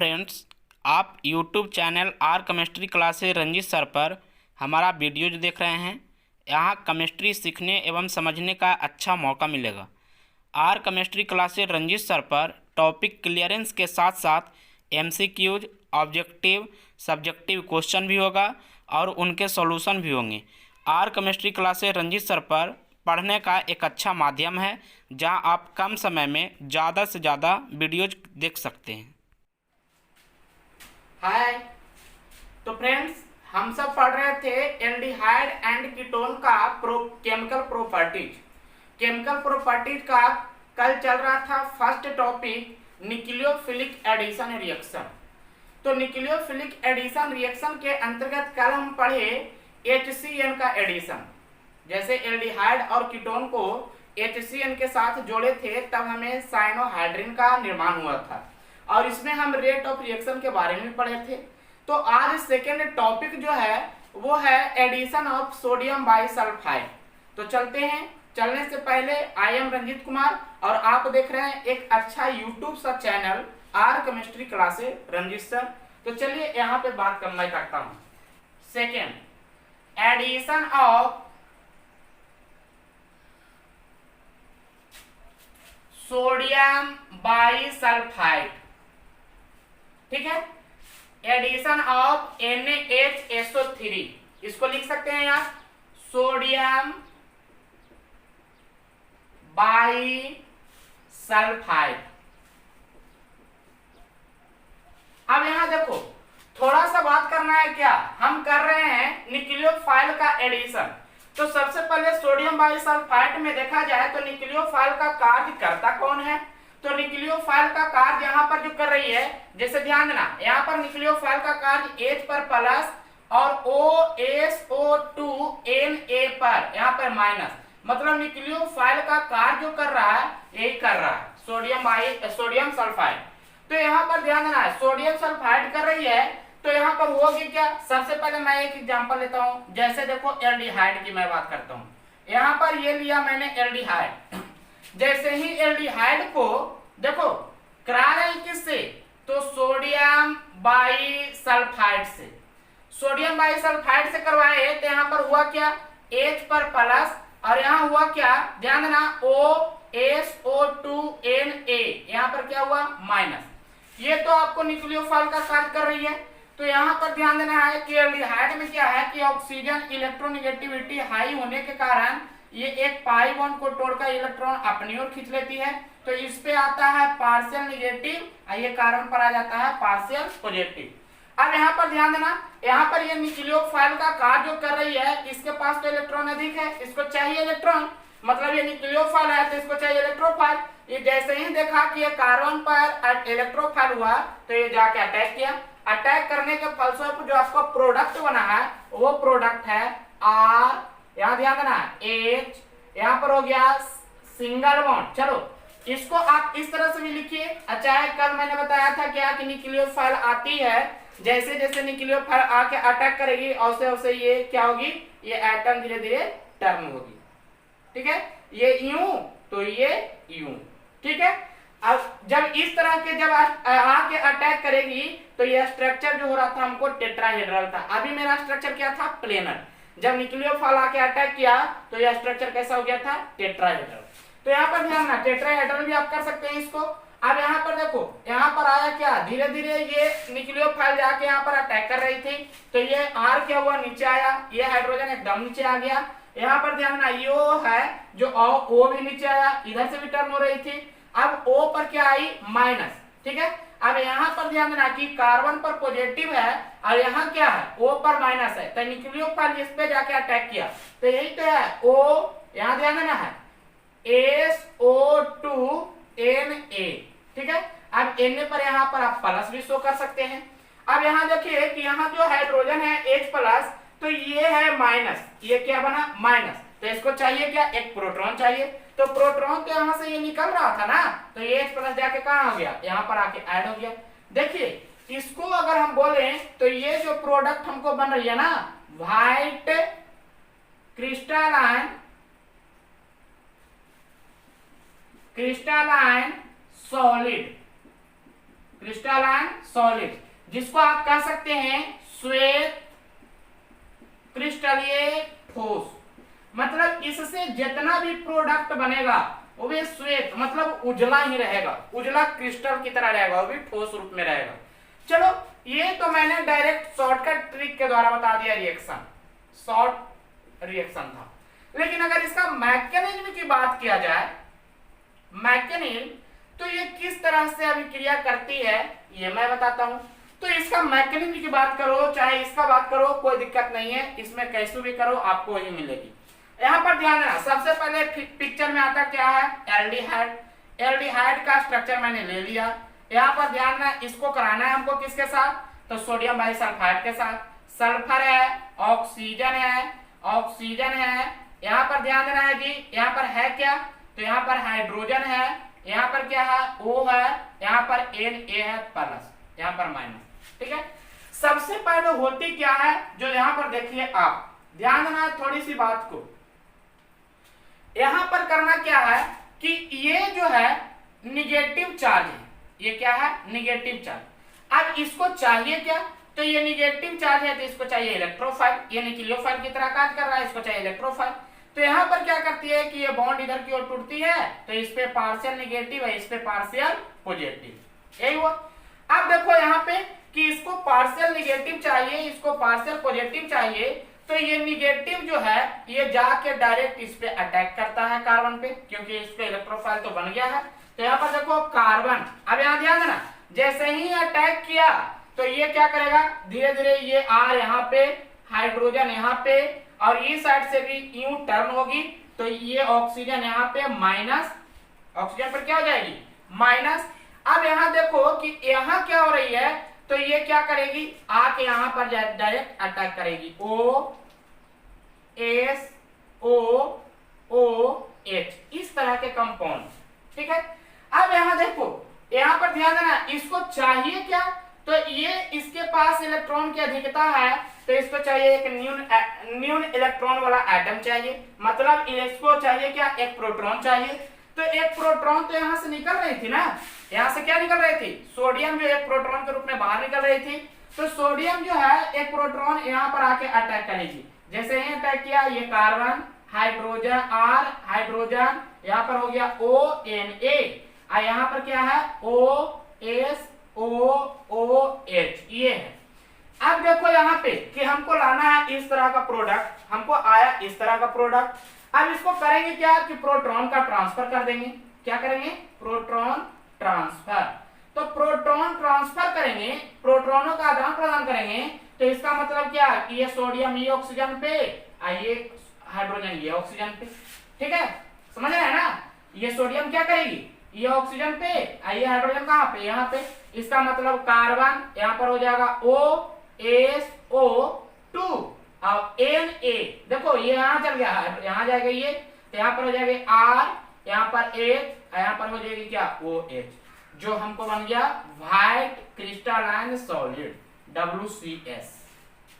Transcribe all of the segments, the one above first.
Friends, आप YouTube channel R chemistry classes Ranjeet sir पर हमारा वीडियोज देख रहे हैं। यहाँ केमिस्ट्री सीखने एवं समझने का अच्छा मौका मिलेगा। R chemistry classes Ranjeet sir पर टॉपिक क्लियरेंस के साथ साथ एमसीक्यूज, ऑब्जेक्टिव, सब्जेक्टिव क्वेश्चन भी होगा और उनके सॉल्यूशन भी होंगे। R chemistry classes Ranjeet sir पर पढ़ने का एक अच्छा माध्यम है जहां आप कम समय में ज़्यादा से ज़्यादा वीडियोज देख सकते हैं। हाय, तो फ्रेंड्स, हम सब पढ़ रहे थे एल्डिहाइड एंड कीटोन का केमिकल प्रॉपर्टीज का कल चल रहा था first topic nucleophilic addition reaction. तो न्यूक्लियोफिलिक एडिशन रिएक्शन के अंतर्गत कल हम पढ़े HCN का एडिशन। जैसे एल्डिहाइड और कीटोन को HCN के साथ जोड़े थे तब हमें साइनोहाइड्रिन का निर्माण हुआ था और इसमें हम रेट ऑफ रिएक्शन के बारे में पढ़े थे। तो आज सेकेंड टॉपिक जो है वो है एडिशन ऑफ सोडियम बाइसल्फाइड। तो चलते हैं। चलने से पहले आई एम रंजीत कुमार और आप देख रहे हैं एक अच्छा यूट्यूब सा channel R chemistry classes Ranjeet sir. तो चलिए यहाँ पे बात करता हूँ। Second, addition of sodium bisulphide, ठीक है, एडिशन ऑफ NaHSO3, इसको लिख सकते हैं यार सोडियम बाइसल्फाइड। अब यहां देखो थोड़ा सा बात करना है। क्या हम कर रहे हैं न्यूक्लियोफाइल का एडिशन। तो सबसे पहले सोडियम बाइसल्फाइड में देखा जाए तो न्यूक्लियोफाइल का कार्य करता कौन है। तो न्यूक्लियोफाइल का कार्य यहाँ पर जो कर रही है, जैसे ध्यान देना, यहाँ पर न्यूक्लियोफाइल का कार्य H पर प्लस और OSO2Na पर यहाँ पर माइनस, मतलब न्यूक्लियोफाइल का कार्य जो कर रहा है यही कर रहा है सोडियम सल्फाइड। तो यहाँ पर ध्यान देना है, सोडियम सल्फाइड कर रही है तो यहाँ पर होगी क्या। सबसे पहले मैं एक एग्जांपल लेता हूँ। जैसे देखो एल्डिहाइड की मैं बात करता हूँ। यहाँ पर ये लिया मैंने एल्डिहाइड। जैसे ही एल्डिहाइड को देखो करा रहे किससे, तो सोडियम बाइसल्फाइड से। सोडियम बाइसल्फाइड से करवाए तो यहाँ पर हुआ क्या, H पर प्लस और यहाँ हुआ क्या, ध्यान देना OSO2Na, यहाँ पर क्या हुआ माइनस। ये तो आपको न्यूक्लियोफाइल का कार्य कर रही है। तो यहाँ पर ध्यान देना है कि एल्डिहाइड में क्या है कि ऑक्सीजन इलेक्ट्रोनेगेटिविटी हाई होने के कारण ये एक पाई बॉन्ड को तोड़कर इलेक्ट्रॉन अपनी ओर खींच लेती है। तो इस पे आता है पार्शियल नेगेटिव और ये कार्बन पर आ जाता है पार्शियल पॉजिटिव। अब यहाँ पर ध्यान देना, यहाँ पर ये न्यूक्लियोफाइल का कार्य जो कर रही है, इसके पास तो इलेक्ट्रॉन अधिक है, इसको चाहिए इलेक्ट्रॉन, मतलब ये न्यूक्लियोफाइल है तो इसको चाहिए इलेक्ट्रोफाइल। ये जैसे ही देखा कि ये कार्बन पर इलेक्ट्रोफाइल हुआ तो ये जाके अटैक किया। अटैक करने के फलस्वरूप जो आपका प्रोडक्ट बना है वो प्रोडक्ट है R, यहाँ ध्यान देना H, यहाँ पर हो गया सिंगल बॉन्ड। चलो इसको आप इस तरह से भी लिखिए। चाहे कल मैंने बताया था क्या कि न्यूक्लियोफाइल आती है, जैसे जैसे न्यूक्लियोफाइल आके अटैक करेगी वैसे वैसे ये क्या होगी, ये एटम धीरे धीरे टर्न होगी, ठीक है। ये यूं तो ये यूं, ठीक है। अब जब इस तरह के जब आके अटैक करेगी तो ये स्ट्रक्चर जो हो रहा था हमको टेट्राहेड्रल था। अभी मेरा स्ट्रक्चर क्या था, प्लेनर। जब न्यूक्लियोफाइल आके अटैक किया तो यह स्ट्रक्चर कैसा हो गया था, टेट्राहेड्रल। तो यहाँ पर ध्यान रखना, टेट्राहेड्रल भी आप कर सकते हैं इसको। अब यहाँ पर देखो, यहाँ पर आया क्या, धीरे धीरे ये न्यूक्लियोफाइल जाके यहाँ पर अटैक कर रही थी तो ये R क्या हुआ, नीचे आया, ये हाइड्रोजन एकदम नीचे आ गया। यहाँ पर ध्यान रखना, यो है जो O भी नीचे आया, इधर से भी टर्न हो रही थी। अब O पर क्या आई, माइनस, ठीक है। अब यहाँ पर ध्यान देना कि कार्बन पर पॉजिटिव है और यहाँ क्या है, O पर माइनस है, तो न्यूक्लियोफाइल इस पे जाके अटैक किया तो यही तो है O, यहाँ ध्यान देना है SO2Na, ठीक है। अब Na पर यहाँ पर आप प्लस भी शो कर सकते हैं। अब यहाँ देखिए कि यहाँ जो हाइड्रोजन है H प्लस, तो ये है माइनस, ये क्या बना माइनस, तो इसको चाहिए क्या, एक प्रोटॉन चाहिए। तो प्रोटॉन तो यहाँ से ये निकल रहा था ना, तो ये H प्लस जाके कहाँ हो गया, यहाँ पर आके ऐड हो गया। देखिए इसको अगर हम बोले तो ये जो प्रोडक्ट हमको बन रही है ना, white crystalline solid, crystalline solid, जिसको आप कह सकते हैं श्वेत क्रिस्टलीय ठोस। मतलब इससे जितना भी प्रोडक्ट बनेगा वो भी श्वेत मतलब उजला ही रहेगा, उजला क्रिस्टल की तरह रहेगा, वो भी ठोस रूप में रहेगा। चलो ये तो मैंने डायरेक्ट शॉर्टकट ट्रिक के द्वारा बता दिया, रिएक्शन शॉर्ट रिएक्शन था। लेकिन अगर इसका मैकेनिज्म की बात किया जाए, मैकेनिज्म तो ये किस तरह से अभिक्रिया करती है ये मैं बताता हूं। तो इसका मैकेनिज्म की बात करो चाहे इसका बात करो कोई दिक्कत नहीं है, इसमें कैसे भी करो आपको वही मिलेगी। यहाँ पर ध्यान देना, सबसे पहले पिक्चर में आता क्या है, एल्डिहाइड। एल्डिहाइड का स्ट्रक्चर मैंने ले लिया। यहाँ पर ध्यान देना, इसको कराना है हमको किसके साथ, तो सोडियम बाइसल्फाइड के साथ। सल्फर है, ऑक्सीजन है, ऑक्सीजन है। यहाँ पर ध्यान देना है जी, यहाँ पर है क्या, तो यहाँ पर हाइड्रोजन है, यहाँ पर क्या है O है, यहाँ पर Na है प्लस, यहाँ पर माइनस। ठीक है, सबसे पहले होती क्या है जो यहाँ पर देखिए आप ध्यान देना थोड़ी सी बात को। यहाँ पर करना क्या है कि ये जो है निगेटिव चार्ज है, ये क्या है निगेटिव चार्ज। अब इसको चाहिए क्या, तो ये निगेटिव चार्ज है तो इसको चाहिए इलेक्ट्रोफाइल, ये न्यूक्लियोफाइल की तरह कार्य कर रहा है, इसको चाहिए इलेक्ट्रोफाइल। तो यहाँ पर क्या करती है कि ये बॉन्ड इधर की ओर टूटती है तो इस पे पार्शियल निगेटिव है, इस पे पार्शियल पॉजिटिव, यही हुआ। अब देखो यहाँ पे कि इसको पार्शियल निगेटिव चाहिए, इसको पार्शियल पॉजिटिव चाहिए, तो ये निगेटिव जो है ये जाके डायरेक्ट इस पे अटैक करता है कार्बन पे, क्योंकि इस पे इलेक्ट्रोफाइल तो बन गया है। तो यहाँ पर देखो कार्बन, अब यहाँ ध्यान देना, जैसे ही अटैक किया तो ये क्या करेगा, धीरे धीरे ये R यहाँ पे, हाइड्रोजन यहाँ पे, और इस साइड से भी यूं टर्न होगी तो ये ऑक्सीजन यहाँ पे माइनस, ऑक्सीजन पर क्या हो जाएगी माइनस। अब यहाँ देखो कि यहाँ क्या हो रही है, तो ये क्या करेगी आके यहाँ पर डायरेक्ट अटैक करेगी, OSOOH, इस तरह के कंपाउंड। ठीक है, अब यहाँ देखो, यहाँ पर ध्यान देना, इसको चाहिए क्या, तो ये इसके पास इलेक्ट्रॉन की अधिकता है तो इसको चाहिए एक न्यून इलेक्ट्रॉन वाला एटम चाहिए, मतलब इसको चाहिए क्या, एक प्रोटॉन चाहिए। तो एक प्रोटॉन तो यहाँ से निकल रही थी ना, यहाँ से क्या निकल रही थी, सोडियम जो एक प्रोटॉन के रूप में बाहर निकल रही थी, तो सोडियम जो है एक प्रोटॉन यहाँ पर आके अटैक करेगी। जैसे ही अटैक किया ये कार्बन, हाइड्रोजन R, हाइड्रोजन यहाँ पर हो गया ONA, और यहाँ पर क्या है OSOOH, ये है। अब देखो यहाँ पे कि हमको लाना है इस तरह का प्रोडक्ट, हमको आया इस तरह का प्रोडक्ट। अब इसको करेंगे क्या कि प्रोटॉन का ट्रांसफर कर देंगे, क्या करेंगे प्रोटॉन ट्रांसफर। तो प्रोटॉन ट्रांसफर करेंगे, प्रोटॉनों का आदान प्रदान करेंगे, तो इसका मतलब क्या कि ये सोडियम ये ऑक्सीजन पे, ये हाइड्रोजन ये ऑक्सीजन पे। ठीक है, समझ रहे हैं ना, ये सोडियम क्या करेगी ये ऑक्सीजन पे, ये हाइड्रोजन कहाँ पे यहाँ पे, इसका मतलब कार्बन यहाँ पर हो जाएगा OSO2 और Na, देखो ये यहाँ चल गया है, यहाँ जाएगा ये, तो यहाँ पर हो जाएगी R, यहाँ पर H, यहाँ पर हो जाएगी क्या OH, जो हमको बन गया व्हाइट क्रिस्टलाइन सॉलिड WCS।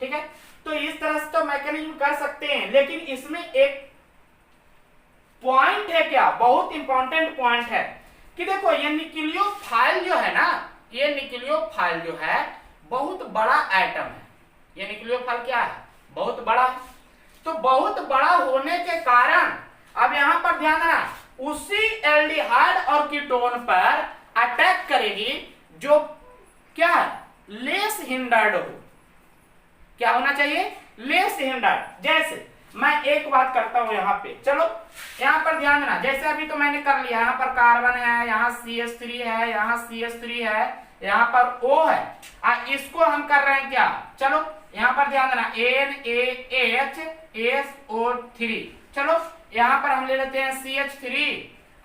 ठीक है, तो इस तरह से तो मैकेनिज्म कर सकते हैं, लेकिन इसमें एक पॉइंट है क्या, बहुत इंपॉर्टेंट पॉइंट है कि देखो ये न्यूक्लियोफाइल जो है ना, ये न्यूक्लियोफाइल जो है बहुत बड़ा एटम है, ये न्यूक्लियोफाइल क्या है बहुत बड़ा है। तो बहुत बड़ा होने के कारण अब यहां पर ध्यान देना, उसी एल्डिहाइड और कीटोन पर अटैक करेगी जो क्या है लेस हिंडर्ड हो, क्या होना चाहिए लेस हिंडर्ड। जैसे मैं एक बात करता हूं यहाँ पे, चलो यहाँ पर ध्यान देना, जैसे अभी तो मैंने कर लिया, यहाँ पर कार्बन है, यहाँ CH3 है, यहाँ CH3 है, यहाँ पर O है, इसको हम कर रहे हैं क्या, चलो यहाँ पर ध्यान देना NaHSO3, चलो यहाँ पर हम ले लेते हैं CH3,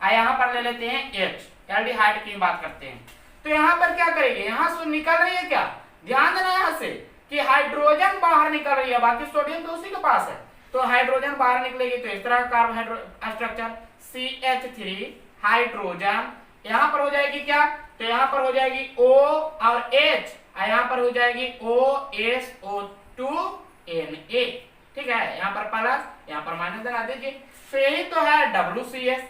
यहाँ पर ले लेते हैं H, एल्डिहाइड की बात करते हैं। तो यहाँ पर क्या करेंगे, यहाँ से निकल रही है क्या, ध्यान देना यहाँ से कि हाइड्रोजन बाहर निकल रही है, बाकी सोडियम तो उसी के पास है, तो हाइड्रोजन बाहर निकलेगी तो इस तरह का कार्बोहाइड्रेट स्ट्रक्चर CH3 हाइड्रोजन, यहाँ पर हो जाएगी क्या, तो यहाँ पर हो जाएगी O और H, यहाँ पर हो जाएगी OSO2Na। ठीक है, यहाँ पर प्लस यहाँ पर माइनस लगा दीजिए, तो यही तो है WCS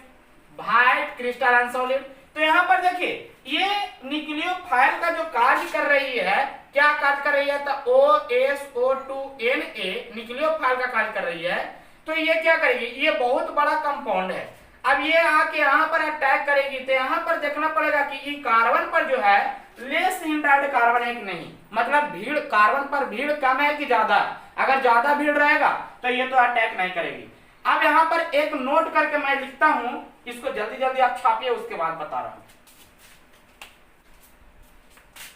व्हाइट क्रिस्टलाइन सॉलिड। तो यहाँ पर देखिए ये न्यूक्लियोफाइल का जो कार्य कर रही है, क्या कार्य कर रही है, तो OSO2Na न्यूक्लियोफाइल का कार्य कर रही है। तो ये क्या करेगी, ये बहुत बड़ा कंपाउंड है। अब ये आके यहाँ पर अटैक करेगी, तो यहाँ पर देखना पड़ेगा कि ये कार्बन पर जो है लेस हिंड्राइड कार्बन है कि नहीं, मतलब भीड़ कार्बन पर भीड़ कम है कि ज्यादा। अगर ज्यादा भीड़ रहेगा तो ये तो अटैक नहीं करेगी। अब यहाँ पर एक नोट करके मैं लिखता हूं, इसको जल्दी जल्दी आप छापिए, उसके बाद बता रहा हूं।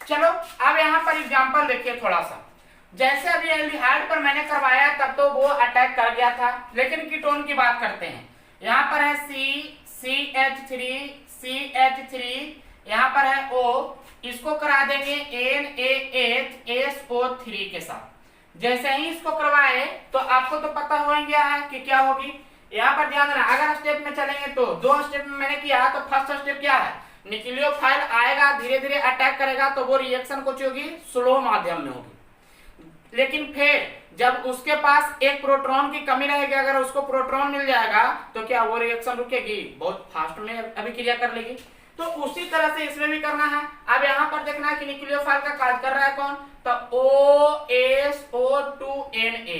चलो अब यहाँ पर एग्जांपल देखिए थोड़ा सा। जैसे अभी एल्डिहाइड पर मैंने करवाया तब तो वो अटैक कर गया था, लेकिन कीटोन की बात करते हैं। यहाँ पर है CH3, यहाँ पर है O, इसको करा देंगे NaHSO3 के साथ। जैसे ही इसको करवाए तो आपको तो पता हो गया है कि क्या होगी। यहाँ पर ध्यान देना, अगर स्टेप में चलेंगे तो 2 स्टेप में मैंने किया, तो फर्स्ट स्टेप क्या है, न्यूक्लियोफाइल आएगा, धीरे धीरे अटैक करेगा, तो वो रिएक्शन कुछ होगी स्लो माध्यम में होगी। लेकिन फिर जब उसके पास एक प्रोटॉन की कमी रहेगी, अगर उसको प्रोटॉन मिल जाएगा तो क्या वो रिएक्शन रुकेगी, बहुत फास्ट में अभिक्रिया कर लेगी। तो उसी तरह से इसमें भी करना है। अब यहाँ पर देखना है कि न्यूक्लियोफाइल का कार्य कर रहा है कौन, तो OSO2Na,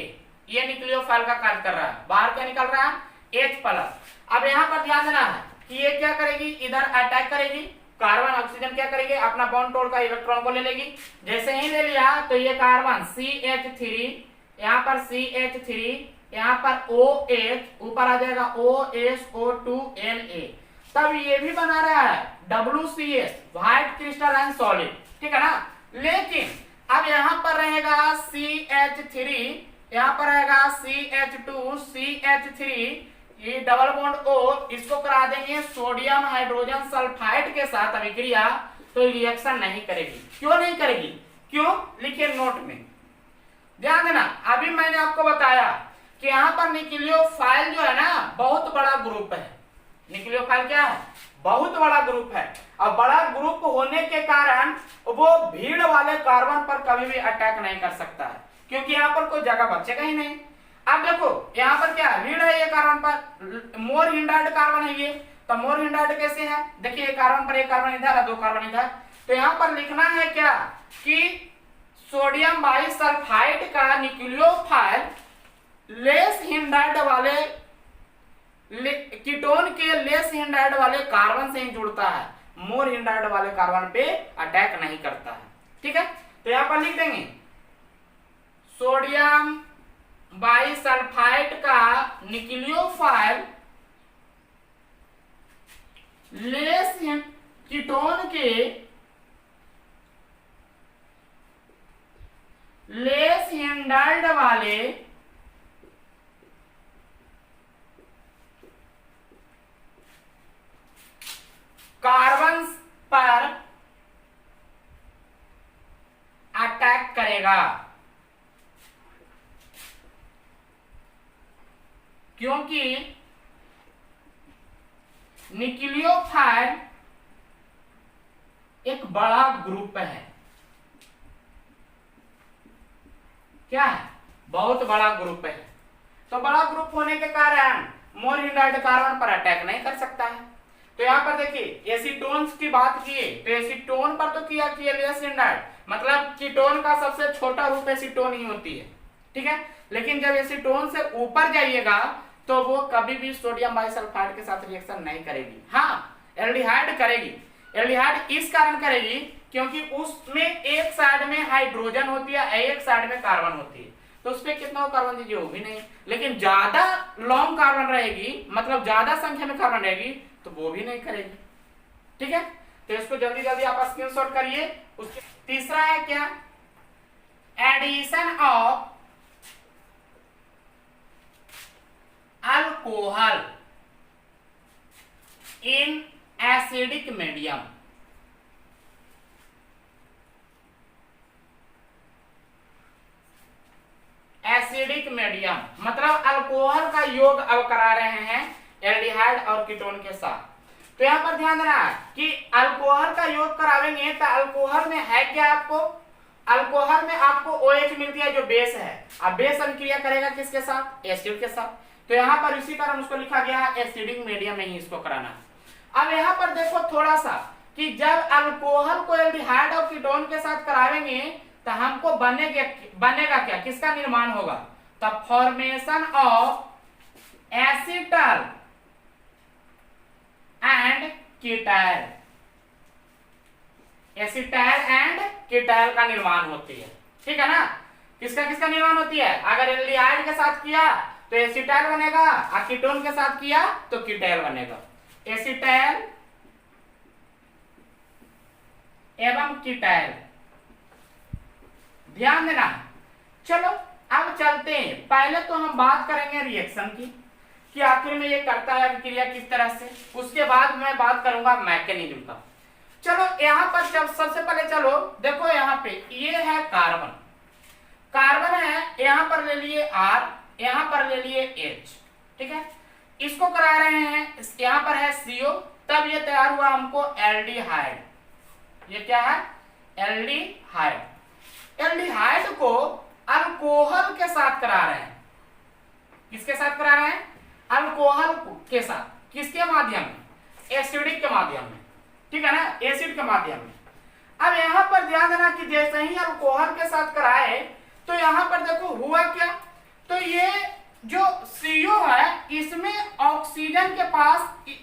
ये न्यूक्लियोफाइल का कार्य कर रहा है। बाहर क्या निकल रहा है, H+। अब यहाँ पर ध्यान देना है कि ये क्या करेगी, इधर अटैक करेगी, कार्बन ऑक्सीजन क्या करेगी, अपना बॉन्ड तोड़कर इलेक्ट्रॉन को ले लेगी। जैसे ही ले लिया तो ये कार्बन CH3, यहाँ पर CH3, यहाँ पर OH, ऊपर आ जाएगा OSO2Na। तब ये भी बना रहा है WCS, व्हाइट क्रिस्टलाइन सॉलिड, ठीक है ना। लेकिन अब यहाँ पर रहेगा CH3, यहाँ पर रहेगा CH2, CH3, ये डबल बॉन्ड O, इसको करा देंगे सोडियम हाइड्रोजन सल्फाइड के साथ अभिक्रिया, तो रिएक्शन नहीं करेगी। क्यों नहीं करेगी, क्यों, लिखिए नोट में ध्यान देना। अभी मैंने आपको बताया कि यहाँ पर न्यूक्लियोफाइल जो है ना बहुत बड़ा ग्रुप है। न्यूक्लियोफाइल क्या है, बहुत बड़ा ग्रुप है, और बड़ा ग्रुप होने के कारण वो भीड़ वाले कार्बन पर कभी भी अटैक नहीं कर सकता है, क्योंकि यहाँ पर कोई जगह बचेगा ही नहीं। अब देखो यहाँ पर क्या भीड़ है, ये कार्बन पर मोर हिंड्राइड कार्बन है ये, तो मोर हिंड्राइड कैसे है, देखिए कार्बन पर एक कार्बन इधर है, 2 कार्बन इधर। तो यहाँ पर लिखना है क्या कि सोडियम बाइसल्फाइड का न्यूक्लियोफाइल लेस हिंड्राइड वाले कीटोन के लेस हिंड्राइड वाले कार्बन से ही जुड़ता है, मोर हिंड्राइड वाले कार्बन पे अटैक नहीं करता है, ठीक है। तो यहाँ पर लिख देंगे सोडियम बाइसल्फाइड का न्यूक्लियोफाइल लेस कीटोन के लेस हिंड्राइड वाले कार्बन पर अटैक करेगा, क्योंकि न्यूक्लियोफाइल एक बड़ा ग्रुप है। क्या है, बहुत बड़ा ग्रुप है। तो बड़ा ग्रुप होने के कारण मोर हिंड्राइड कार्बन पर अटैक नहीं कर सकता है। तो यहाँ पर देखिए एसीटोन्स की बात किए तो एसीटोन पर तो किया कि लेस हिंड्राइड, मतलब कीटोन का सबसे छोटा रूप एसीटोन ही होती है, ठीक है। लेकिन जब एसीटोन से ऊपर जाइएगा तो वो कभी भी सोडियम बाइसल्फाइड के साथ रिएक्शन नहीं करेगी। हाँ, एल्डिहाइड करेगी। एल्डिहाइड इस कारण करेगी क्योंकि उसमें एक साइड में हाइड्रोजन होती है, एक साइड में कार्बन होती है, तो उसपे कितना कार्बन दीजिए वो भी नहीं। लेकिन ज्यादा लॉन्ग कार्बन रहेगी, मतलब ज्यादा संख्या में कार्बन रहेगी, तो वो भी नहीं करेगी, ठीक है। तो इसको जल्दी जल्दी आप स्क्रीनशॉट करिए। उसके तीसरा है क्या, addition of alcohol in acidic medium. Acidic medium मतलब अल्कोहल का योग अब करा रहे हैं एल्डिहाइड और कीटोन के साथ। तो यहाँ पर ध्यान देना कि अल्कोहल का योग करावेंगे तो अल्कोहल में है क्या, आपको अल्कोहल में आपको OH मिलती है जो बेस है। अब बेस अभिक्रिया करेगा किसके साथ, एसिड के साथ। तो यहाँ पर इसी कारण उसको लिखा गया है एसिडिक मीडियम में ही इसको कराना है। अब यहाँ पर देखो थोड़ा सा कि जब अल्कोहल को एल्डिहाइड और कीटोन के साथ करावेंगे तो हमको बनेगा क्या, किसका निर्माण होगा, तब formation of acetal and ketyl, acetyl and ketyl का निर्माण होती है। ठीक है ना, किसका किसका निर्माण होती है, अगर एल्डिहाइड के साथ किया तो एसीटाइल बनेगा और कीटोन के साथ किया तो कीटाइल बनेगा। एसीटाइल एवं कीटाइल, ध्यान देना। चलो अब चलते हैं, पहले तो हम बात करेंगे रिएक्शन की कि आखिर में ये करता है अभिक्रिया किस तरह से, उसके बाद मैं बात करूंगा मैकेनिज्म का। चलो यहां पर जब सबसे पहले चलो देखो यहाँ पे ये है कार्बन, कार्बन है, यहां पर ले लिए R, यहां पर ले लिए H। ठीक है, इसको करा रहे हैं, यहां पर है CO, तब ये तैयार हुआ हमको एल्डिहाइड। ये क्या है, एल्डिहाइड। एल्डिहाइड को अल्कोहल के साथ करा रहे हैं, किसके साथ करा रहे हैं, अल्कोहल के साथ, किसके माध्यम में, एसिडिक के माध्यम में। ठीक है ना, एसिड के माध्यम में। अब यहां पर ध्यान देना कि जैसे ही अल्कोहल के साथ कराए तो यहां पर देखो हुआ क्या, तो ये जो CO है इसमें ऑक्सीजन के पास,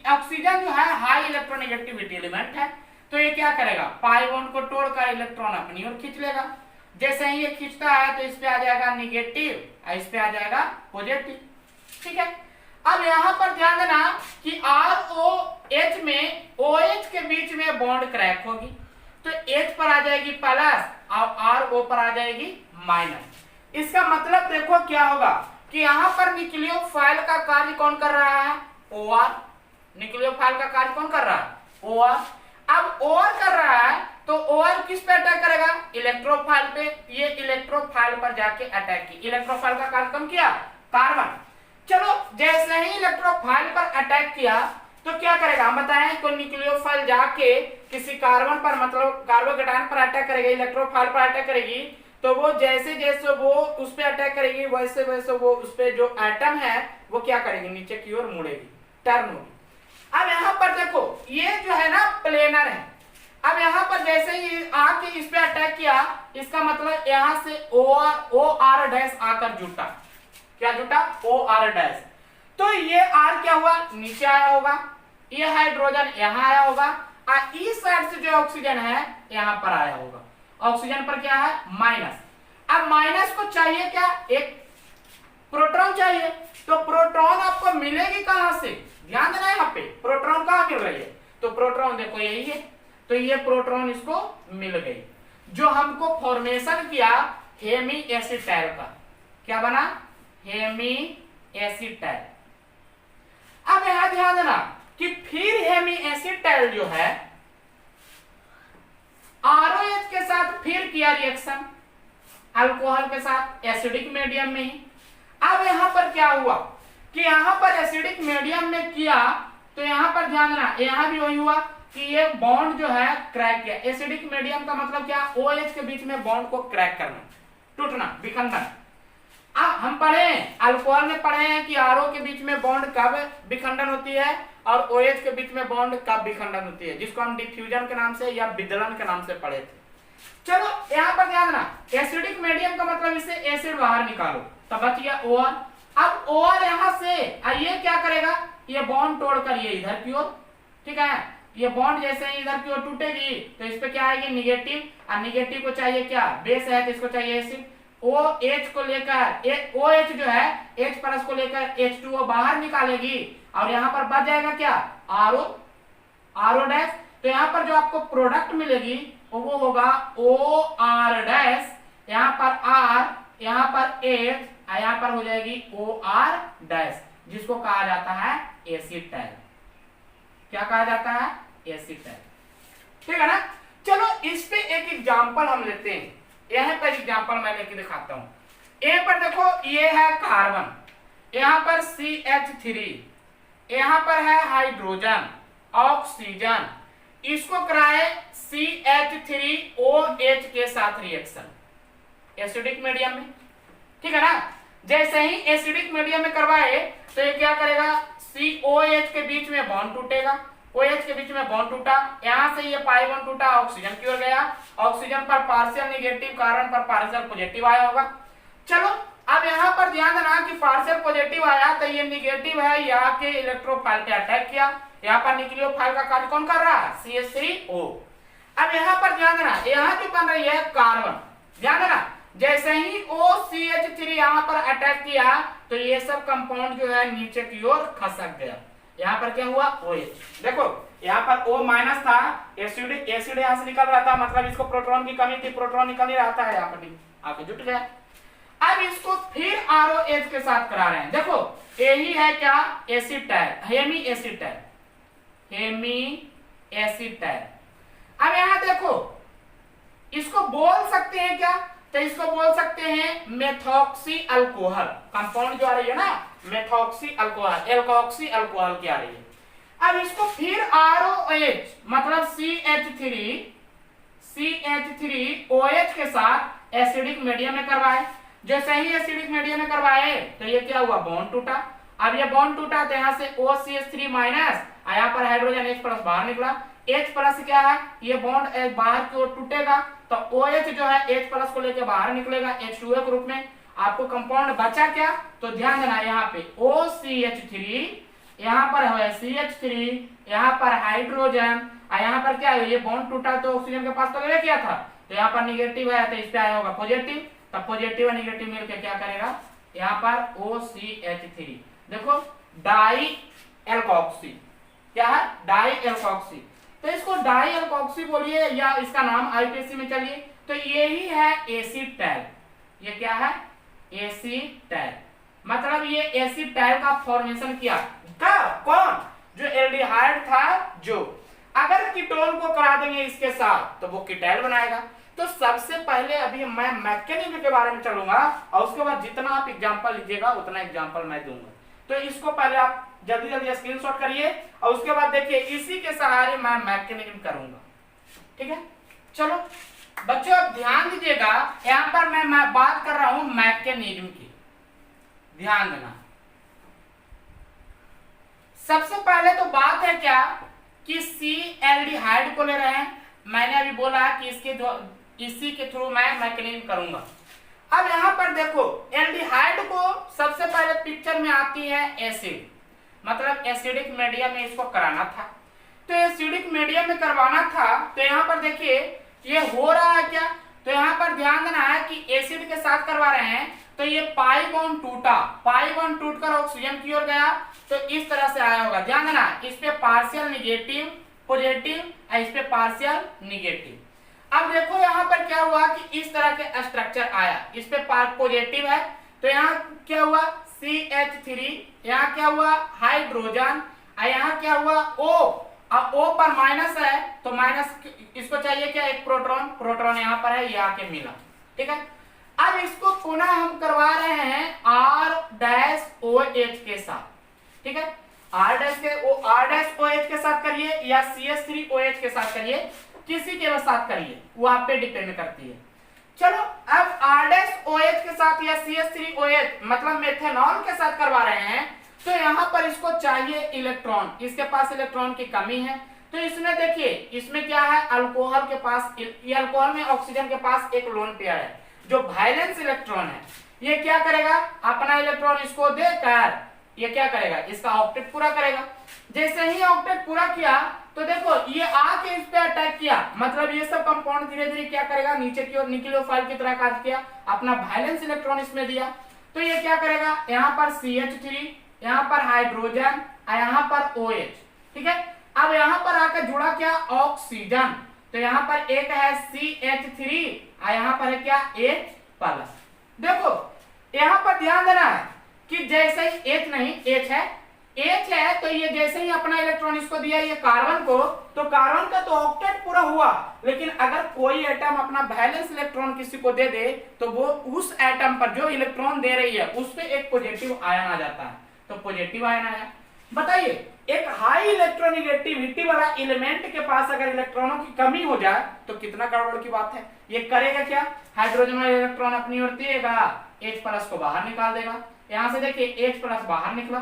ऑक्सीजन जो है हाई इलेक्ट्रोनेगेटिविटी एलिमेंट है, तो ये क्या करेगा, पाई बॉन्ड को तोड़कर इलेक्ट्रॉन अपनी ओर खींच लेगा। जैसे ही ये खींचता है तो इस पे आ जाएगा निगेटिव और इस पे आ जाएगा पॉजिटिव। ठीक है, अब यहां पर ध्यान देना कि ROH में OH के बीच में बॉन्ड क्रैक होगी, तो H पर आ जाएगी प्लस और RO पर आ जाएगी माइनस। इसका मतलब देखो क्या होगा कि यहां पर न्यूक्लियोफाइल का कार्य कौन कर रहा है, OR। न्यूक्लियोफाइल का कार्य कौन कर रहा है, OR। अब OR कर रहा है तो OR किस पे अटैक करेगा, इलेक्ट्रोफाइल पे। ये इलेक्ट्रोफाइल पर जाके अटैक की, इलेक्ट्रोफाइल का कार्य कम किया, कार्बन। चलो जैसे ही इलेक्ट्रोफाइल पर अटैक किया तो क्या करेगा, हम बताएं तो न्यूक्लियोफाइल जाके किसी कार्बन पर, मतलब कार्बोकेटायन पर अटैक करेगी, इलेक्ट्रोफाइल पर अटैक करेगी, तो वो जैसे जैसे वो उस पे अटैक करेगी वैसे वैसे वो उस पे जो एटम है वो क्या करेगी, नीचे की ओर मुड़ेगी, टर्न होगी। अब यहाँ पर देखो ये जो है ना प्लेनर है, अब यहाँ पर जैसे ही आके इस पे अटैक किया, इसका मतलब यहाँ से OR डैश आकर जुटा, क्या जुटा, OR डैश। तो ये R क्या हुआ, नीचे आया होगा, ये हाइड्रोजन यहाँ आया होगा और इस साइड से जो ऑक्सीजन है यहाँ पर आया होगा। ऑक्सीजन पर क्या है, माइनस। अब माइनस को चाहिए क्या, एक प्रोटॉन चाहिए, तो प्रोटॉन आपको मिलेगी कहां से, ध्यान देना यहाँ पे, प्रोटॉन कहां मिल रही है, तो प्रोटॉन देखो यही है, तो ये प्रोटॉन इसको मिल गई, जो हमको फॉर्मेशन किया हेमी एसिटाइल का, क्या बना, हेमी एसिटाइल। अब यहां ध्यान देना कि फिर हेमी एसिटाइल जो है ROH के साथ फिर किया रिएक्शन अल्कोहल के साथ एसिडिक मीडियम में ही। अब यहां पर क्या हुआ कि यहां पर एसिडिक मीडियम में किया तो यहां पर ध्यान देना, यहां भी वही हुआ कि ये बॉन्ड जो है क्रैक किया। एसिडिक मीडियम का मतलब क्या, OH के बीच में बॉन्ड को क्रैक करना, टूटना, विखंडन। अब हम पढ़े अल्कोहल में पढ़े हैं कि RO के बीच में बॉन्ड कब विखंडन होती है और OH के बीच में बॉन्ड कब विखंडन होती है, जिसको हम डिफ्यूजन के नाम से या विदलन के नाम से पढ़े थे। चलो यहाँ पर ध्यान देना, एसिडिक मीडियम का मतलब इसे एसिड बाहर निकालो, तब बच गया OR। अब OR यहाँ से ये क्या करेगा, ये बॉन्ड तोड़कर ये इधर की ओर, ठीक है, ये बॉन्ड जैसे ही इधर की ओर टूटेगी तो इस पे क्या आएगी, निगेटिव, और निगेटिव को चाहिए क्या, बेस है तो इसको चाहिए एसिड। OH को लेकर OH जो है H प्लस को लेकर H2O बाहर निकालेगी और यहाँ पर बच जाएगा क्या, RO डैश। तो यहाँ पर जो आपको प्रोडक्ट मिलेगी वो होगा OR डैश, यहाँ पर R, यहाँ पर H, यहाँ पर हो जाएगी OR डैश, जिसको कहा जाता है एसिटाइल। क्या कहा जाता है, एसिटाइल। ठीक है ना। चलो इस पे एक एग्जांपल हम लेते हैं, यहां पर एग्जांपल मैं लेके दिखाता हूं। ए पर देखो ये है कार्बन, यहां पर CH3, यहां पर है हाइड्रोजन, ऑक्सीजन, इसको कराए CH3OH के साथ रिएक्शन एसिडिक मीडियम में। ठीक है ना, जैसे ही एसिडिक मीडियम में करवाए तो ये क्या करेगा, COH के बीच में बॉन्ड टूटेगा, OH के बीच में बॉन्ड टूटा, यहां से ये पाई बॉन्ड टूटा, ऑक्सीजन की ओर गया, ऑक्सीजन पर पार्शियल निगेटिव, कार्बन पर पार्शियल पॉजिटिव आया होगा। चलो अब यहाँ पर ध्यान देना कि पार्शियल पॉजिटिव आया तो ये निगेटिव है, यहाँ के इलेक्ट्रोफाइल पे अटैक किया, यहाँ पर न्यूक्लियोफाइल का कार्य कौन कर रहा है, CH3O। अब यहाँ पर ध्यान देना, यहाँ जो बन रही है कार्बन, ध्यान देना जैसे ही OCH3 यहाँ पर अटैक किया तो ये सब कंपाउंड जो है नीचे की ओर खसक गया। यहाँ पर क्या हुआ, OH, देखो यहाँ पर O माइनस था, एसिड यहाँ से निकल रहा था, मतलब इसको प्रोटॉन की कमी थी, प्रोटॉन निकल नहीं रहा था, यहाँ पर आके जुट गया। अब इसको फिर ROH के साथ करा रहे हैं, देखो यही है क्या, acetyl, hemi acetyl, hemi acetyl. अब यहाँ देखो इसको बोल सकते हैं क्या, तो इसको बोल सकते हैं मेथॉक्सी अल्कोहल, कंपाउंड जो आ रही है ना मेथॉक्सी अल्कोहल, एल्कोक्सी अल्कोहल की आ रही है। अब इसको फिर ROH मतलब CH3OH के साथ एसिडिक मीडियम में करवाए, जैसे ही एसिडिक मीडियम में करवाए तो ये क्या हुआ, बॉन्ड टूटा। अब ये बॉन्ड टूटा तो यहाँ से OCH3 माइनस, यहाँ पर हाइड्रोजन H प्लस बाहर निकला, H प्लस क्या है, ये बॉन्ड बाहर की ओर टूटेगा तो OH जो है H प्लस को लेकर बाहर निकलेगा H2O के रूप में, आपको कंपाउंड बचा क्या, तो ध्यान देना यहाँ पे OCH3, यहाँ पर है CH3, यहाँ पर हाइड्रोजन, यहाँ पर क्या है, ये बॉन्ड टूटा तो ऑक्सीजन के पास तो ले किया था, तो यहाँ पर निगेटिव है तो इस पे आया होगा पॉजिटिव, तब पॉजिटिव और निगेटिव मिलकर क्या करेगा, यहाँ पर OCH3, देखो डाई एल्कोक्सी, क्या है, डाई एल्कोक्सी, तो इसको डाई एल्कोक्सी बोलिए या इसका नाम IUPAC में चलिए, तो यही है एसिटाइल, ये क्या है, एसिटाइल, मतलब ये एसिटाइल का फॉर्मेशन किया का कौन, जो एल्डिहाइड था, जो अगर कीटोन को करा देंगे इसके साथ तो वो कीटाइल बनाएगा। तो सबसे पहले अभी मैं मैकेनिज्म के बारे में चलूंगा और उसके बाद जितना आप एग्जांपल लीजिएगा उतना एग्जांपल मैं दूंगा, तो इसको पहले आप जल्दी जल्दी स्क्रीनशॉट करिए और उसके बाद देखिए इसी के सहारे मैं मैकेनिज्म करूंगा, ठीक है। चलो बच्चों अब ध्यान दीजिएगा, यहां पर मैं बात कर रहा हूं मैकेनिज्म की, ध्यान देना। सबसे पहले तो बात है क्या कि C एल्डिहाइड को ले रहे हैं, मैंने अभी बोला कि इसी के थ्रू मैं मैकेनिज्म करूंगा। अब यहां पर देखो एल्डिहाइड को सबसे पहले पिक्चर में आती है एसिड, मतलब एसिडिक मीडियम में इसको कराना था, तो एसिडिक मीडियम में करवाना था, तो यहाँ पर देखिए ये हो रहा है क्या, तो यहाँ पर ध्यान देना है कि एसिड के साथ करवा रहे हैं तो ये पाई बॉन्ड टूटा, पाई बॉन्ड टूटकर ऑक्सीजन की ओर गया, तो इस तरह से आया होगा, ध्यान देना इस पे पार्शियल निगेटिव पॉजिटिव, इस पे पार्शियल निगेटिव। अब देखो यहाँ पर क्या हुआ कि इस तरह के स्ट्रक्चर आया, इस पे पॉजिटिव है तो यहाँ क्या हुआ CH3, यहाँ क्या हुआ हाइड्रोजन, यहाँ क्या हुआ O, अब O पर माइनस है तो माइनस इसको चाहिए क्या, एक प्रोटॉन, प्रोटॉन यहाँ पर है, ये आके मिला, ठीक है। अब इसको पुनः हम करवा रहे हैं R-OH के साथ, ठीक है, R-OH के साथ करिए या CH3OH के साथ करिए, किसी के साथ करिए वो आप पे डिपेंड करती है। चलो अब R-OH के साथ या CH3OH मतलब मेथनॉल के साथ करवा रहे हैं, तो यहाँ पर इसको चाहिए इलेक्ट्रॉन, इसके पास इलेक्ट्रॉन की कमी है, तो इसमें देखिए इसमें क्या है, अल्कोहल के पास, ये अल्कोहल में ऑक्सीजन के पास एक लोन पेयर है जो वैलेंस इलेक्ट्रॉन है, ये क्या करेगा, अपना इलेक्ट्रॉन इसको देकर ये क्या करेगा, इसका ऑक्टेट पूरा करेगा। जैसे ही ऑक्टेट पूरा किया तो देखो ये आके इस पे अटैक किया, मतलब ये सब कंपाउंड धीरे धीरे क्या करेगा, नीचे की ओर न्यूक्लियोफाइल की तरह कार्य किया, अपना वैलेंस इलेक्ट्रॉन इसमें दिया, तो ये क्या करेगा, यहाँ पर CH3, यहाँ पर हाइड्रोजन, यहाँ पर OH, ठीक है। अब यहाँ पर आकर जुड़ा क्या, ऑक्सीजन, तो यहाँ पर एक है CH3, यहाँ पर है क्या H प्लस। देखो यहाँ पर ध्यान देना है कि जैसे ही H नहीं, H है तो ये जैसे ही अपना इलेक्ट्रॉन इसको दिया ये कार्बन को, तो कार्बन का तो ऑक्टेट पूरा हुआ, लेकिन अगर कोई एटम अपना वैलेंस इलेक्ट्रॉन किसी को दे दे तो वो उस एटम पर जो इलेक्ट्रॉन दे रही है उस पे एक पॉजिटिव आयन आ जाता है, तो पॉजिटिव आयन आया। बताइए एक हाई इलेक्ट्रोनिगेटिविटी वाला एलिमेंट के पास अगर इलेक्ट्रॉनों की कमी हो जाए तो कितना गड़बड़ की बात है, ये करेगा क्या, हाइड्रोजन वाला इलेक्ट्रॉन अपनी ओर देगा, H प्लस को बाहर निकाल देगा, यहां से देखिए H प्लस बाहर निकला,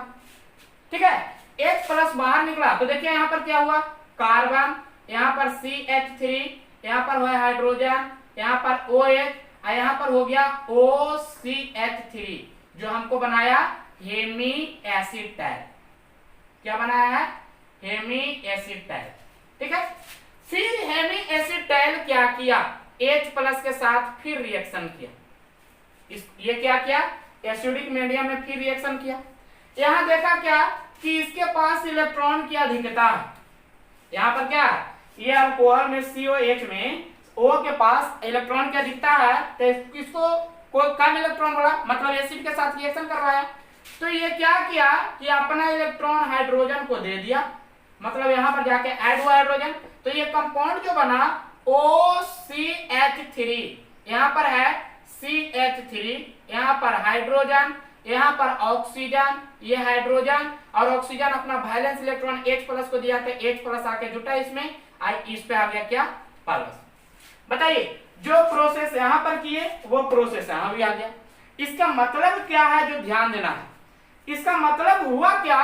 ठीक है। H प्लस बाहर निकला तो देखिए यहाँ पर क्या हुआ, कार्बन, यहाँ पर CH3, यहाँ पर हुआ हाइड्रोजन, यहाँ पर OH, और यहाँ पर हो गया OCH3 जो हमको बनाया हेमी एसिटाइल। क्या बनाया है, हेमी एसिटाइल। ठीक है, फिर हेमी एसिटाइल क्या किया, H प्लस के साथ फिर रिएक्शन किया। ये क्या किया, एसिडिक मीडियम में फिर रिएक्शन किया। यहां देखा क्या कि इसके पास इलेक्ट्रॉन की अधिकता है। यहाँ पर क्या, ये अल्कोहल में COH में O के पास इलेक्ट्रॉन की अधिकता है, तो किसको कोई कम इलेक्ट्रॉन बोला, मतलब एसिड के साथ रिएक्शन कर रहा है। तो ये क्या किया कि अपना इलेक्ट्रॉन हाइड्रोजन को दे दिया, मतलब यहाँ पर जाके ऐड हुआ हाइड्रोजन। तो ये कंपाउंड जो बना OCH3, यहाँ पर है CH3, यहाँ पर हाइड्रोजन, यहाँ पर ऑक्सीजन, ये हाइड्रोजन और ऑक्सीजन अपना वैलेंस इलेक्ट्रॉन H प्लस को दिया, तो H प्लस आके जुटा इसमें, इस पे आ गया क्या, प्लस। बताइए जो प्रोसेस यहाँ पर किए वो प्रोसेस यहाँ भी आ गया। इसका मतलब क्या है, जो ध्यान देना है, इसका मतलब हुआ क्या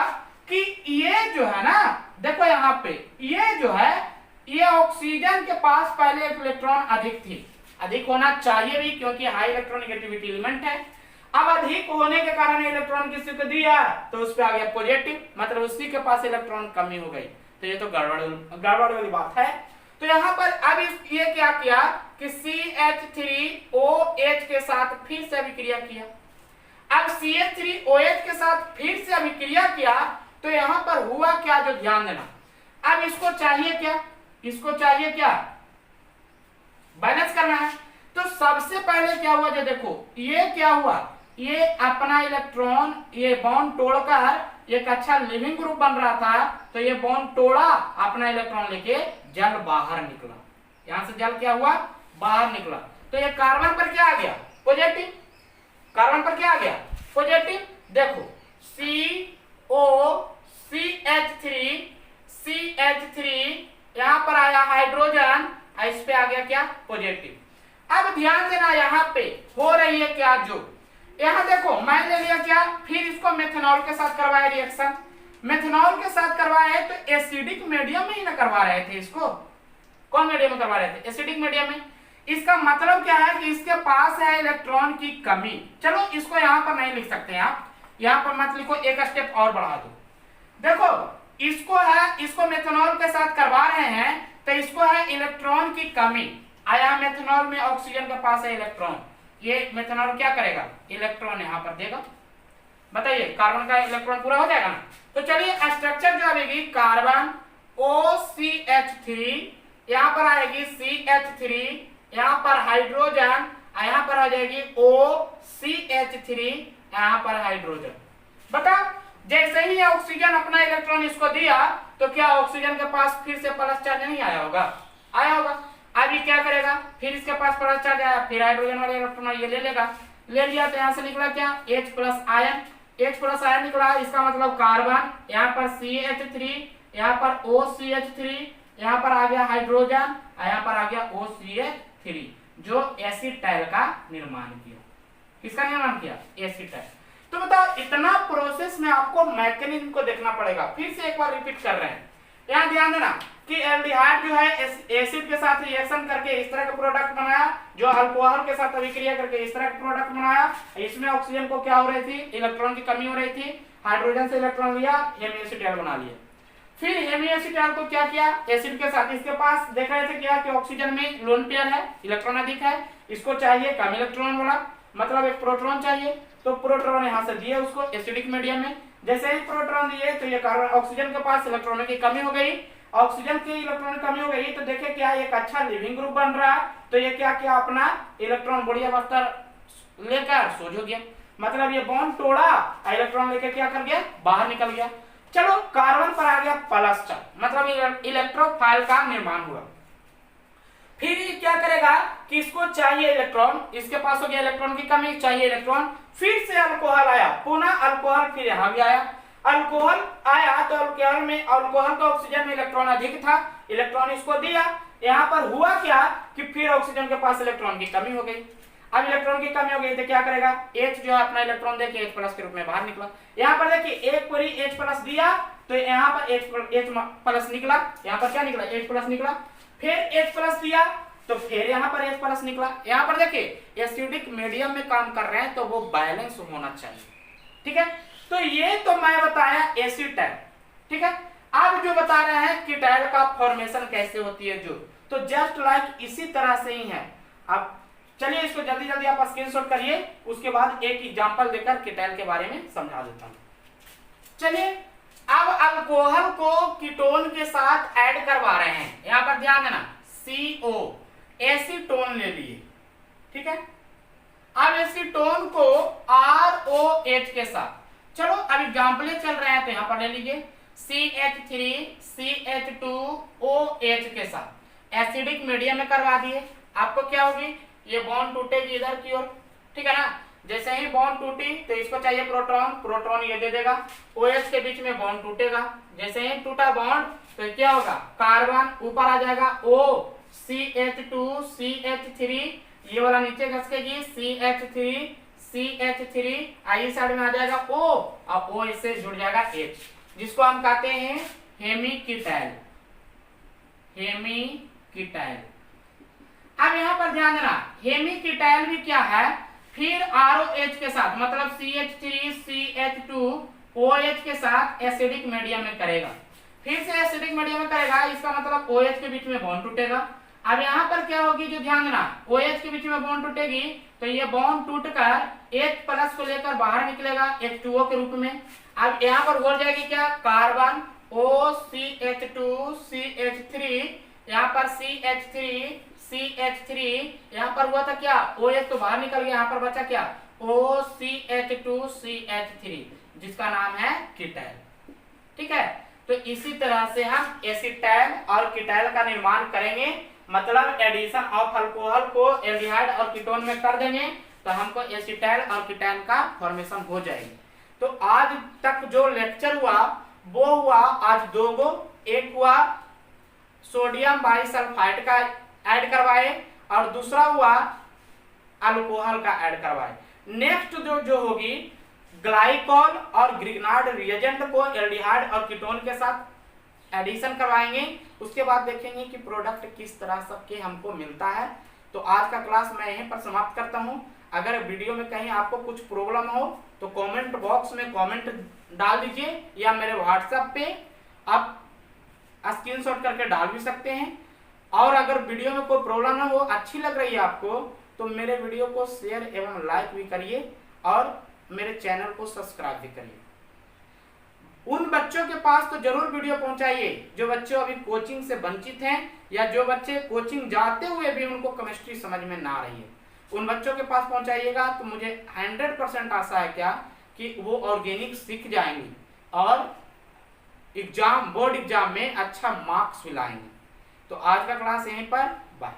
कि ये जो है ना, देखो यहाँ पे ये जो है, ये ऑक्सीजन के पास पहले इलेक्ट्रॉन अधिक थी, अधिक होना चाहिए भी क्योंकि हाई इलेक्ट्रोनेगेटिविटी एलिमेंट है। अब अधिक होने के कारण इलेक्ट्रॉन किसी को दिया तो उस पे आ गया पॉजिटिव, मतलब उसी के पास इलेक्ट्रॉन कमी हो गई, तो ये तो गड़बड़ वाली बात है। तो यहाँ पर अब ये क्या किया कि CH3OH के साथ फिर से अभिक्रिया किया। अब CH3OH के साथ फिर से अभिक्रिया किया तो यहाँ पर हुआ क्या, जो ध्यान देना, अब इसको चाहिए क्या, इसको चाहिए क्या, बैलेंस करना है। तो सबसे पहले क्या हुआ, जो देखो ये क्या हुआ, ये अपना इलेक्ट्रॉन ये बॉन्ड तोड़कर एक अच्छा लिविंग ग्रुप बन रहा था, तो ये बॉन्ड तोड़ा, अपना इलेक्ट्रॉन लेके जल बाहर निकला, यहां से जल क्या हुआ, बाहर निकला। तो ये कार्बन पर क्या आ गया, पॉजिटिव, कार्बन पर क्या आ गया, पॉजिटिव। देखो CH3 यहां पर आया हाइड्रोजन, इस पे आ गया क्या, पॉजिटिव। अब ध्यान देना यहाँ पे हो रही है क्या, जो यहाँ देखो मैं ले लिया क्या, फिर इसको मेथनॉल के साथ करवाया रिएक्शन, मेथनॉल के साथ करवाया है तो एसिडिक मीडियम में ही ना करवा रहे थे इसको, कौन मीडियम में करवा रहे थे, एसिडिक मीडियम में। इसका मतलब क्या है कि इसके पास है इलेक्ट्रॉन की कमी। चलो इसको यहाँ पर नहीं लिख सकते आप, यहाँ पर मत लिखो, एक स्टेप और बढ़ा दो। देखो इसको है, इसको मेथनॉल के साथ करवा रहे हैं तो इसको है इलेक्ट्रॉन की कमी, आया मेथनॉल में ऑक्सीजन के पास है इलेक्ट्रॉन, ये मेथनॉल क्या करेगा, इलेक्ट्रॉन यहाँ पर देगा। बताइए कार्बन का इलेक्ट्रॉन पूरा हो जाएगा ना। तो चलिए स्ट्रक्चर जो आएगी, कार्बन OCH3, यहाँ पर आएगी CH3, यहाँ पर हाइड्रोजन, यहाँ पर आ जाएगी OCH3, यहाँ पर हाइड्रोजन। बता जैसे ही ऑक्सीजन अपना इलेक्ट्रॉन इसको दिया तो क्या ऑक्सीजन के पास फिर से प्लस चार्ज नहीं आया होगा, आया होगा। अब ये क्या करेगा, फिर इसके पास प्लस चार्ज आया, फिर हाइड्रोजन वाले इलेक्ट्रॉन ये ले लेगा, ले लिया तो यहाँ से निकला क्या, H plus ion, H plus ion निकला, इसका मतलब कार्बन, यहाँ पर CH3, यहाँ पर OCH3, यहाँ पर आ गया हाइड्रोजन, यहाँ पर आ गया OCH3, जो एसिटाइल का निर्माण किया। किसका निर्माण किया, एसिटाइल। तो बताओ इतना प्रोसेस में आपको मैकेनिज्म को देखना पड़ेगा, फिर से एक बार रिपीट कर रहे हैं। यहाँ ध्यान देना कि एल्डिहाइड जो है एसिड के साथ रिएक्शन करके इस तरह का प्रोडक्ट बनाया, जो अल्कोहल के साथ अभिक्रिया करके इस तरह का प्रोडक्ट बनाया, इसमें ऑक्सीजन को क्या हो रही थी, इलेक्ट्रॉन की कमी हो रही थी, हाइड्रोजन से इलेक्ट्रॉन लिया, हेमीएसिटाइल बना लिया। फिर हेमीएसिटाइल को क्या किया, एसिड के साथ, इसके पास देख रहे थे क्या कि ऑक्सीजन में लोन पेयर है, इलेक्ट्रॉन अधिक है, इसको चाहिए कम इलेक्ट्रॉन वाला, मतलब एक प्रोटॉन चाहिए, तो प्रोटॉन यहाँ से दिए उसको एसिडिक मीडियम में। जैसे ही प्रोटॉन दिए तो ये कार्बन ऑक्सीजन के पास इलेक्ट्रॉनों की कमी हो गई, ऑक्सीजन की इलेक्ट्रॉन की कमी हो गई, तो देखे क्या एक अच्छा लिविंग ग्रुप बन रहा है, तो ये क्या किया, अपना इलेक्ट्रॉन बढ़िया अवस्था लेकर सोच हो गया, मतलब ये बॉन्ड तोड़ा, इलेक्ट्रॉन लेके क्या कर गया, बाहर निकल गया। चलो कार्बन पर आ गया प्लस चार्ज, मतलब इलेक्ट्रोफाइल का निर्माण हुआ। फिर ये क्या करेगा कि इसको चाहिए इलेक्ट्रॉन, इसके पास हो गया इलेक्ट्रॉन की कमी, चाहिए इलेक्ट्रॉन, फिर से अल्कोहल आया, पुनः अल्कोहल फिर यहाँ भी आया, अल्कोहल आया तो अल्कोहल में, अल्कोहल का ऑक्सीजन में इलेक्ट्रॉन अधिक था, इलेक्ट्रॉन इसको दिया, यहाँ पर हुआ क्या कि फिर ऑक्सीजन के पास इलेक्ट्रॉन की कमी हो गई। अब इलेक्ट्रॉन की कमी हो गई तो क्या करेगा, H जो है अपना इलेक्ट्रॉन देके H प्लस के रूप में बाहर निकला। यहाँ पर देखिए एक पूरी H प्लस दिया तो यहाँ पर H प्लस निकला, यहाँ पर क्या निकला, H प्लस निकला। फिर H प्लस दिया तो फिर यहाँ पर H प्लस निकला। यहाँ पर देखिए एसिडिक मीडियम में काम कर रहे हैं तो वो बैलेंस होना चाहिए, ठीक है। तो ये तो मैं बताया एसिटाइल, ठीक है। अब जो बता रहे हैं कीटाइल का फॉर्मेशन कैसे होती है जो, तो जस्ट लाइक इसी तरह से ही है। अब चलिए इसको जल्दी जल्दी आप स्क्रीनशॉट करिए, उसके बाद एक एग्जांपल देकर कीटाइल के बारे में समझा देता हूं। चलिए अब अल्कोहल को कीटोन के साथ ऐड करवा रहे हैं, यहां पर ध्यान देना, CO एसीटोन ले लिए, ठीक है। अब एसीटोन को ROH के साथ, चलो अब एग्जांपल चल रहे हैं तो यहां पर ले लीजिए CH3CH2OH के साथ एसिडिक मीडियम में करवा दिए। आपको क्या होगी, ये बॉन्ड टूटेगी इधर की ओर, ठीक है ना। जैसे ही बॉन्ड टूटी तो इसको चाहिए प्रोटॉन, प्रोटॉन ये दे देगा, OH के बीच में बॉन्ड टूटेगा। जैसे ही टूटा बॉन्ड तो क्या होगा, कार्बन ऊपर आ जाएगा O CH2 CH3, ये वाला नीचे घसकेगी CH3 आई साइड में आ जाएगा O, और O इससे जुड़ जाएगा H, जिसको हम कहते हैं हेमीकीटाइल। अब यहाँ पर ध्यान देना, हेमीकीटाइल भी क्या है, फिर ROH के साथ मतलब CH3CH2OH के साथ एसिडिक मीडियम में करेगा, फिर से एसिडिक मीडियम में करेगा, इसका मतलब OH के बीच में बॉन्ड टूटेगा। अब यहाँ पर क्या होगी, जो ध्यान देना, OH के बीच में बॉन्ड टूटेगी तो ये बॉन्ड टूटकर H प्लस को लेकर बाहर निकलेगा H2O के रूप में। अब यहाँ पर हो जाएगी क्या, कार्बन OCH2CH3, यहाँ पर CH3 यहाँ पर हुआ था क्या, OH तो बाहर निकल गया, यहाँ पर बचा क्या, OCH2CH3, जिसका नाम है कीटाइल, ठीक है। तो इसी तरह से हम एसिटाइल और कीटाइल का निर्माण करेंगे, मतलब एडिशन ऑफ अल्कोहल को एल्डिहाइड और कीटोन में कर देंगे तो हमको एसिटाइल और कीटाइल का फॉर्मेशन हो जाएगी। तो आज तक जो लेक्चर हुआ वो हुआ आज 2 गो, एक हुआ सोडियम बाइसल्फाइड का ऐड करवाए और दूसरा हुआ अल्कोहल का ऐड करवाए। नेक्स्ट जो होगी ग्लाइकॉल और ग्रिग्नार्ड रिएजेंट को एल्डिहाइड और कीटोन के साथ एडिशन करवाएंगे, उसके बाद देखेंगे कि प्रोडक्ट किस तरह सबके हमको मिलता है। तो आज का क्लास मैं यहीं पर समाप्त करता हूं। अगर वीडियो में कहीं आपको कुछ प्रॉब्लम हो तो कमेंट बॉक्स में कमेंट डाल दीजिए, या मेरे व्हाट्सएप पे आप स्क्रीनशॉट करके डाल भी सकते हैं। और अगर वीडियो में कोई प्रॉब्लम ना हो, अच्छी लग रही है आपको, तो मेरे वीडियो को शेयर एवं लाइक भी करिए और मेरे चैनल को सब्सक्राइब भी करिए। उन बच्चों के पास तो जरूर वीडियो पहुंचाइए जो बच्चे अभी कोचिंग से वंचित हैं, या जो बच्चे कोचिंग जाते हुए भी उनको केमिस्ट्री समझ में ना आ रही है, उन बच्चों के पास पहुंचाइएगा। तो मुझे 100% आशा है क्या कि वो ऑर्गेनिक सीख जाएंगी और बोर्ड एग्जाम में अच्छा मार्क्स भी लाएंगे। तो आज का क्लास यहीं पर, बाय।